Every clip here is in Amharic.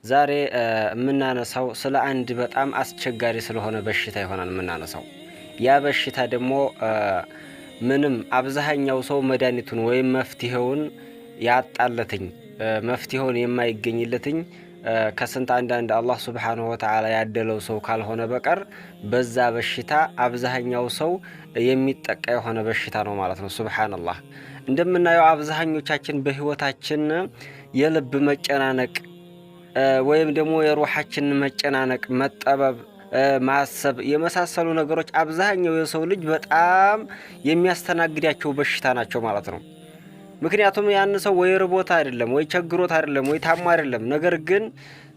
ዛሬ የምናነሳው ስለ አንድ በጣም አስቸጋሪ ስለሆነ በሽታ ይሆናል የምናነሳው። ያ በሽታ ደግሞ ምንም አብዛኛው ሰው መድኃኒቱን ወይም መፍትሄውን ያጣለትኝ መፍትሄውን የማይገኝለትኝ ከስንት አንዳንድ አላህ ሱብሓነሁ ወተዓላ ያደለው ሰው ካልሆነ በቀር በዛ በሽታ አብዛኛው ሰው የሚጠቃ የሆነ በሽታ ነው ማለት ነው። ሱብሓነላህ። እንደምናየው አብዛኞቻችን በህይወታችን የልብ መጨናነቅ ወይም ደግሞ የሩሃችን መጨናነቅ፣ መጠበብ፣ ማሰብ የመሳሰሉ ነገሮች አብዛኛው የሰው ልጅ በጣም የሚያስተናግዳቸው በሽታ ናቸው ማለት ነው። ምክንያቱም ያን ሰው ወይ ርቦት አይደለም ወይ ቸግሮት አይደለም ወይ ታሞ አይደለም፣ ነገር ግን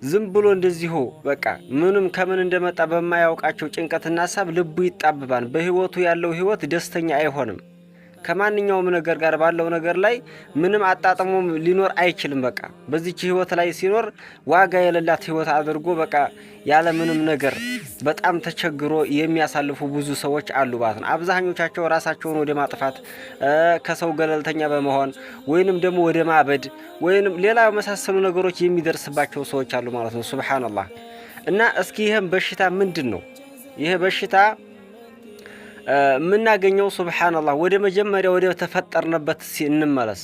ዝም ብሎ እንደዚሁ በቃ ምንም ከምን እንደመጣ በማያውቃቸው ጭንቀትና ሐሳብ ልቡ ይጣብባል። በህይወቱ ያለው ህይወት ደስተኛ አይሆንም። ከማንኛውም ነገር ጋር ባለው ነገር ላይ ምንም አጣጥሞ ሊኖር አይችልም። በቃ በዚች ህይወት ላይ ሲኖር ዋጋ የሌላት ህይወት አድርጎ በቃ ያለ ምንም ነገር በጣም ተቸግሮ የሚያሳልፉ ብዙ ሰዎች አሉ ማለት ነው። አብዛኞቻቸው ራሳቸውን ወደ ማጥፋት ከሰው ገለልተኛ በመሆን ወይንም ደግሞ ወደ ማበድ ወይንም ሌላ መሳሰሉ ነገሮች የሚደርስባቸው ሰዎች አሉ ማለት ነው። ሱብሃንአላህ። እና እስኪ ይሄን በሽታ ምንድነው? ይሄ በሽታ ምናገኘው ሱብሃንአላህ ወደ መጀመሪያ ወደ ተፈጠርነበት እንመለስ።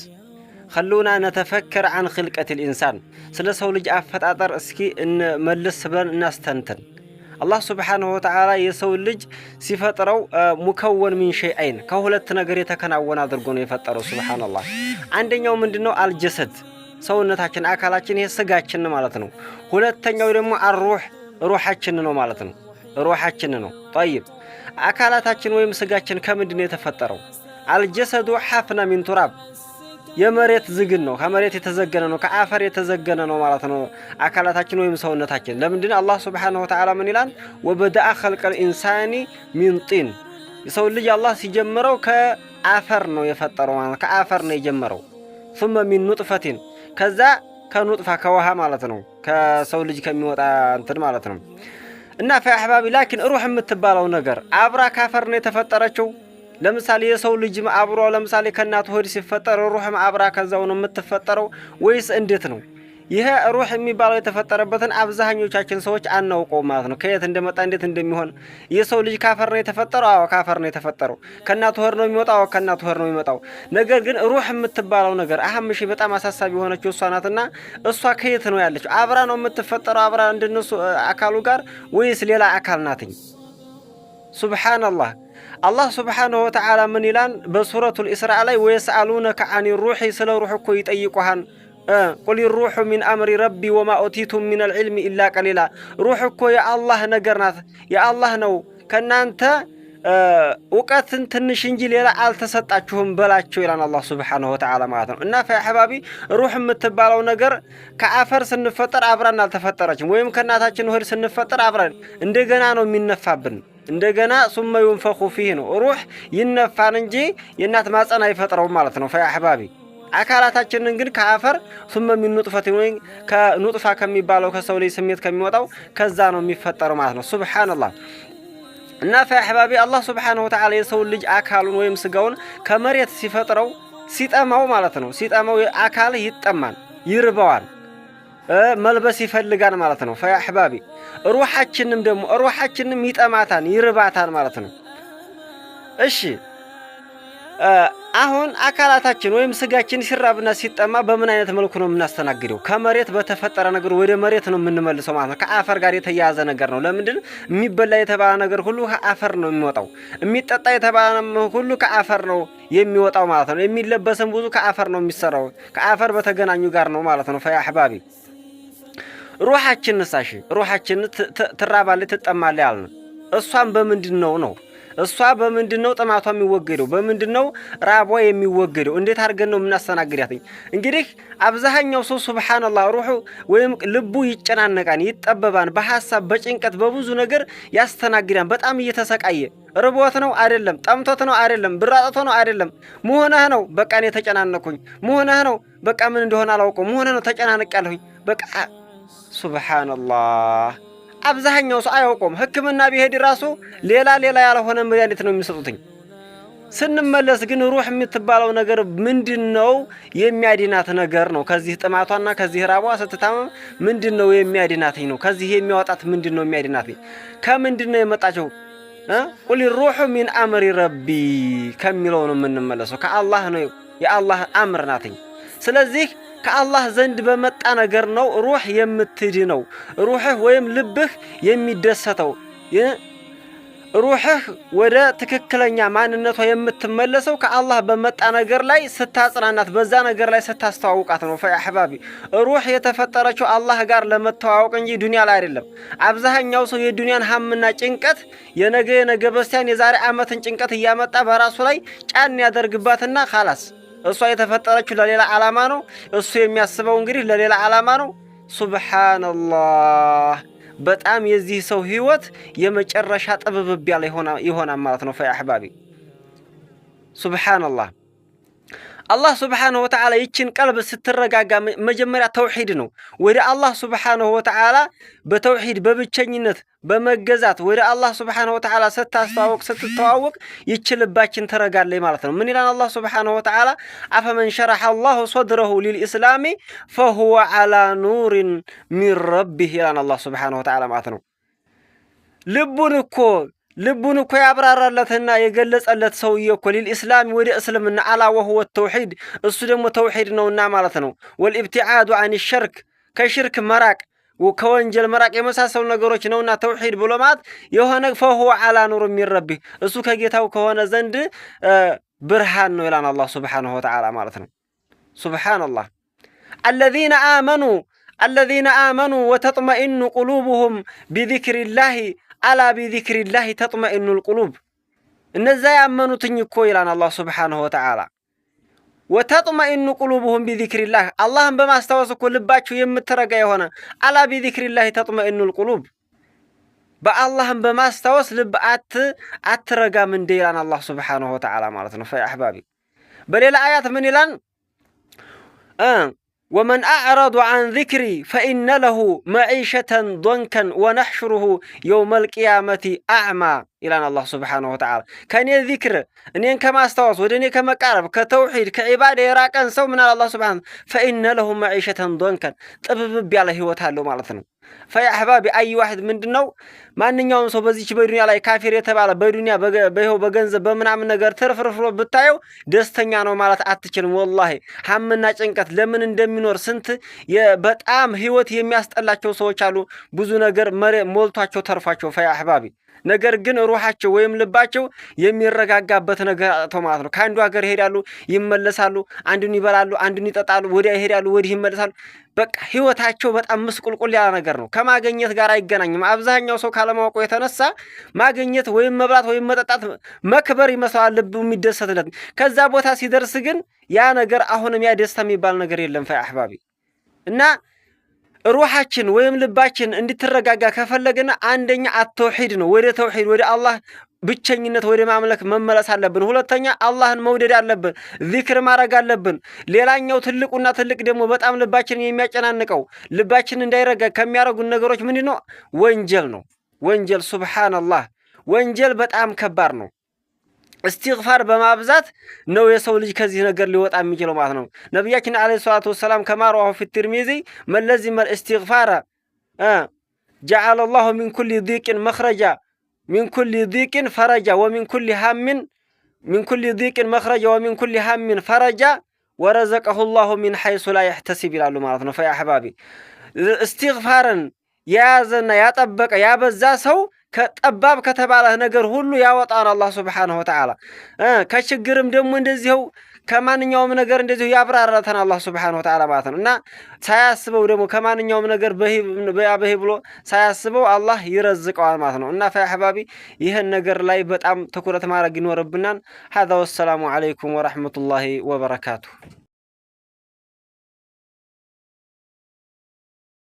خلونا نتفكر عن خلقة الإنسان ስለ ሰው ልጅ አፈጣጠር እስኪ እንመልስ ብለን እናስተንተን። አላህ ሱብሃነሁ ወተዓላ የሰው ልጅ ሲፈጥረው ሙከወን ሚን ሸይአይን ከሁለት ነገር የተከናወነ አድርጎ ነው የፈጠረው። ሱብሃንአላህ። አንደኛው ምንድነው? አልጀሰድ ሰውነታችን፣ አካላችን፣ ይሄ ስጋችን ማለት ነው። ሁለተኛው ደግሞ አርሩህ ሩሃችን ነው ማለት ነው። ሩሃችን ነው። طيب አካላታችን ወይም ስጋችን ከምንድነው የተፈጠረው? አልጀሰዱ ሐፍና ሚን ቱራብ የመሬት ዝግን ነው፣ ከመሬት የተዘገነ ነው፣ ከአፈር የተዘገነ ነው ማለት ነው አካላታችን ወይም ሰውነታችን። ለምንድነው አላህ ሱብሓነሁ ወተዓላ ምን ይላል? ወበደአ ኸልቀል ኢንሳኒ ሚን ጢን የሰው ልጅ አላህ ሲጀምረው ከአፈር ነው የፈጠረው ማለት ከአፈር ነው የጀመረው። ثم من نطفة ከዛ ከኑጥፋ ከውሃ ማለት ነው ከሰው ልጅ ከሚወጣ እንትን ማለት ነው። እና ፈአህባቢ ላኪን ሩህ የምትባለው ነገር አብራ ካፈር ነው የተፈጠረችው። ለምሳሌ የሰው ልጅ አብሮ ለምሳሌ ከናቱ ሆድ ሲፈጠር ሩህም አብራ ከዛው ነው የምትፈጠረው ወይስ እንዴት ነው? ይሄ ሩህ የሚባለው የተፈጠረበትን አብዛኞቻችን ሰዎች አናውቀው ማለት ነው። ከየት እንደመጣ እንዴት እንደሚሆን የሰው ልጅ ካፈር ነው የተፈጠረው። አዎ ካፈር ነው የተፈጠረው። ከናቱ ሆድ ነው የሚወጣው። ከናቱ ሆድ ነው የሚወጣው። ነገር ግን ሩህ የምትባለው ነገር አህምሽ በጣም አሳሳቢ የሆነችው እሷ ናትና እሷ ከየት ነው ያለችው? አብራ ነው የምትፈጠረው አብራ እንደነሱ አካሉ ጋር ወይስ ሌላ አካል ናትኝ? ሱብሃንአላህ። አላህ ሱብሓነሁ ወተዓላ ምን ይላል በሱረቱል ኢስራእ ላይ ወየስአሉነከ አኒ ሩህ ስለ ሩህ እኮ ይጠይቁሃል። ቁል ሩህ ሚን አምሪ ረቢ ወማ ኦቲቱም ሚነል ዒልሚ ኢላ ቀሊላ ሩህ እኮ የአላህ ነገር ናት፣ የአላህ ነው፣ ከናንተ እውቀትን ትንሽ እንጂ ሌላ አልተሰጣችሁም በላቸው ይላል አላህ ሱብሓነሁ ወተዓላ ማለት ነው። እና ፈአህባቢ ሩህ የምትባለው ነገር ከአፈር ስንፈጠር አብራን አልተፈጠረችም፣ ወይም ከናታችን ሆድ ስንፈጠር አብራን እንደገና ነው የሚነፋብን። እንደገና ሱመ ዩንፈኹ ፊህ ነው ሩህ ይነፋን እንጂ የእናት ማፀን አይፈጥረውም ማለት ነው። ፈአህባቢ አካላታችንን ግን ከአፈር ثم من نطفة ወይ ከኑጥፋ ከሚባለው ከሰው ልጅ ስሜት ከሚወጣው ከዛ ነው የሚፈጠረው ማለት ነው። ሱብሃንአላህ። እና ፈአህባቢ አላህ ሱብሃነሁ ወተዓላ የሰው ልጅ አካሉን ወይም ስጋውን ከመሬት ሲፈጥረው ሲጠማው ማለት ነው። ሲጠማው አካል ይጠማል፣ ይርበዋል፣ መልበስ ይፈልጋል ማለት ነው። ፈአህባቢ ሩሃችንም ደግሞ ሩሃችንም ይጠማታል፣ ይርባታል ማለት ነው። እሺ አሁን አካላታችን ወይም ስጋችን ሲራብና ሲጠማ በምን አይነት መልኩ ነው የምናስተናግደው? ከመሬት በተፈጠረ ነገር ወደ መሬት ነው የምንመልሰው ማለት ነው። ከአፈር ጋር የተያያዘ ነገር ነው። ለምንድን የሚበላ የተባለ ነገር ሁሉ ከአፈር ነው የሚወጣው። የሚጠጣ የተባለ ሁሉ ከአፈር ነው የሚወጣው ማለት ነው። የሚለበስም ብዙ ከአፈር ነው የሚሰራው። ከአፈር በተገናኙ ጋር ነው ማለት ነው። ፈአህባቢ ሩሃችን ሳሺ ሩሃችን ትራባለች ትጠማለች ያልን እሷን በምንድነው ነው እሷ በምንድነው ጥማቷ የሚወገደው? በምንድነው ራቧ የሚወገደው? እንዴት አድርገን ነው የምናስተናግዳት? እንግዲህ አብዛኛው ሰው ሱብሃንአላህ ሩሁ ወይም ልቡ ይጨናነቃን፣ ይጠበባን፣ በሐሳብ በጭንቀት በብዙ ነገር ያስተናግዳን። በጣም እየተሰቃየ ርቦት ነው አይደለም፣ ጠምቶት ነው አይደለም፣ ብራጠቶ ነው አይደለም፣ መሆነህ ነው በቃ እኔ ተጨናነኩኝ፣ መሆነህ ነው በቃ ምን እንደሆነ አላውቀው፣ መሆነህ ነው ተጨናነቅያለሁኝ በቃ ሱብሃንአላህ። አብዛኛው ሰው አያውቀውም። ህክምና ቢሄድ ራሱ ሌላ ያልሆነ መድኃኒት ነው የሚሰጡትኝ። ስንመለስ ግን ሩህ የምትባለው ነገር ምንድነው? የሚያድናት ነገር ነው። ከዚህ ጥማቷና ከዚህ ራቧ ስትታመም ምንድነው የሚያድናት ነው? ከዚህ የሚያወጣት ምንድነው የሚያድናት? ከምንድነው የመጣቸው? ቁል ሩሁ ሚን አምሪ ረቢ ከሚለው ነው የምንመለሰው። ከአላህ ነው፣ የአላህ አምር ናትኝ። ስለዚህ ከአላህ ዘንድ በመጣ ነገር ነው ሩህ የምትድነው። ሩህህ ወይም ልብህ የሚደሰተው ሩህህ ወደ ትክክለኛ ማንነቷ የምትመለሰው ከአላህ በመጣ ነገር ላይ ስታጽናናት፣ በዛ ነገር ላይ ስታስተዋውቃት ነው። ፈአህባቢ ሩህ የተፈጠረችው አላህ ጋር ለመተዋወቅ እንጂ ዱንያ ላይ አይደለም። አብዛኛው ሰው የዱንያን ሀምና ጭንቀት የነገ በስቲያን የዛሬ ዓመትን ጭንቀት እያመጣ በራሱ ላይ ጫን ያደርግባትና ኻላስ እሷ የተፈጠረችው ለሌላ ዓላማ ነው። እሱ የሚያስበው እንግዲህ ለሌላ ዓላማ ነው። ሱብሃንአላህ በጣም የዚህ ሰው ህይወት የመጨረሻ ጥብብብ ያለ ይሆናል ማለት ነው። ፈአህባቢ ሱብሃንአላህ አላህ ሱብሓነሁ ወተዓላ ይችን ቀልብ ስትረጋጋ መጀመሪያ ተውሂድ ነው። ወደ አላህ ሱብሓነሁ ወተዓላ በተውሂድ በብቸኝነት በመገዛት ወደ አላህ ሱብሓነሁ ወተዓላ ስትተዋወቅ ይች ልባችን ትረጋለች ማለት ነው። ምን ይላል አላህ ሱብሓነሁ ወተዓላ? አፈመን ሸረሐ አላሁ ሶድረሁ ሊልኢስላሚ ፈሁወ ዐላ ኑሪን ሚን ረቢህ ይላል አላህ ሱብሓነሁ ወተዓላ ማለት ነው። ልቡን እኮ ያብራራለትና የገለጸለት ሰውዬ እኮ ሊልኢስላም ወደ እስልምና አላ ወሁወ ተውሂድ እሱ ደግሞ ተውሂድ ነውና ማለት ነው። ወልኢብቲዓዱ አን ሸርክ ከሽርክ መራቅ ከወንጀል መራቅ የመሳሰሉ ነገሮች ነውና ተውሂድ ብሎ ማለት የሆነ ፈሁወ ዐላ ኑር ሚን ረቢህ እሱ ከጌታው ከሆነ ዘንድ ብርሃን ነው ይላል አላህ ሱብሓነሁ ወተዓላ ማለት ነው። ሱብሓነላህ አለዚነ አመኑ ወተጥመኢኑ ቁሉቡሁም ቢዚክሪላሂ አላ ቢዚክሪላሂ ተጥመኢኑል ቁሉብ እነዛ ያመኑትኝ እኮ ይላል አላህ ሱብሓነሁ ወተዓላ። ወተጥመኢኑ ቁሉቡሁም ቢዚክሪላህ አላህን በማስታወስ እኮ ልባችሁ የምትረጋ የሆነ አላ ቢዚክሪላሂ ተጥመኢኑል ቁሉብ በአላህን በማስታወስ ልብ አትረጋም እንደ ይላል አላህ ሱብሓነሁ ወተዓላ ማለት ነው። ፈአህባቢ በሌላ አያት ምን ይላል? ወመን አዕረዱ ዐን ዚክሪ ፈኢነ ለሁ መዒሸተን ዶንከን ወነሕሹሩሁ የውመል ቂያመቲ አዕማ ይላል አላህ ሱብሓነሁ ወተዓላ። ከእኔ ዚክር እኔን ከማስታወስ ወደ እኔ ከመቃረብ ከተውሒድ ከዒባዳ የራቀን ሰው ምናል አላህ ሱብሓነሁ ፈኢነ ለሁ መዒሸተን ዶንከን ጥብብብ ያለ ህይወት አለው ማለት ነው። ፈአህባቢ አይ ዋሕድ ምንድን ነው? ማንኛውም ሰው በዚች በዱንያ ላይ ካፊር የተባለ በዱንያ በይኸው በገንዘብ በምናምን ነገር ትርፍርፍሮ ብታየው ደስተኛ ነው ማለት አትችልም። ወላሂ ሀምና ጭንቀት ለምን እንደሚኖር ስንት በጣም ህይወት የሚያስጠላቸው ሰዎች አሉ። ብዙ ነገር ሞልቷቸው ተርፏቸው ፈአህባቢ ነገር ግን ሩሃቸው ወይም ልባቸው የሚረጋጋበት ነገር አጥተው ማለት ነው። ከአንዱ ሀገር ይሄዳሉ፣ ይመለሳሉ፣ አንዱን ይበላሉ፣ አንዱን ይጠጣሉ፣ ወዲያ ይሄዳሉ፣ ወዲህ ይመለሳሉ። በቃ ህይወታቸው በጣም ምስቁልቁል ያለ ነገር ነው። ከማግኘት ጋር አይገናኝም። አብዛኛው ሰው ካለማወቁ የተነሳ ማግኘት ወይም መብላት ወይም መጠጣት መክበር ይመስለዋል ልቡ የሚደሰትለት። ከዛ ቦታ ሲደርስ ግን ያ ነገር አሁንም ያ ደስታ የሚባል ነገር የለም ፈአህባቢ እና ሩሃችን ወይም ልባችን እንድትረጋጋ ከፈለግን አንደኛ አተውሂድ ነው። ወደ ተውሂድ ወደ አላህ ብቸኝነት ወደ ማምለክ መመለስ አለብን። ሁለተኛ አላህን መውደድ አለብን፣ ዚክር ማድረግ አለብን። ሌላኛው ትልቁና ትልቅ ደግሞ በጣም ልባችንን የሚያጨናንቀው ልባችን እንዳይረጋ ከሚያረጉን ነገሮች ምንድነው? ወንጀል ነው። ወንጀል ሱብሃንአላህ ወንጀል በጣም ከባድ ነው። استغفار بمابزات نو يسول لج كذي نجر لي وطع ميجلو معنا نبينا عليه الصلاة والسلام كما رواه في الترمذي من لزم الاستغفار جعل الله من كل ضيق مخرجا من كل ضيق فرجا ومن كل هم من كل ضيق مخرجا ومن كل هم فرجا ورزقه الله من حيث لا يحتسب إلى معنا فيا أحبابي استغفارا يا زنا يا طبق يا بزاسو ከጠባብ ከተባለ ነገር ሁሉ ያወጣን አላህ Subhanahu Wa Ta'ala ከችግርም ደግሞ እንደዚሁ ከማንኛውም ነገር እንደዚሁ ያብራራተን አላህ Subhanahu Wa Ta'ala ማለት ነው እና ሳያስበው ደግሞ ከማንኛውም ነገር በህ ብሎ ሳያስበው አላህ ይረዝቀዋል ማለት ነው እና ፈአህባቢ ይሄን ነገር ላይ በጣም ትኩረት ማድረግ ይኖርብናል። هذا والسلام عليكم ورحمة الله وبركاته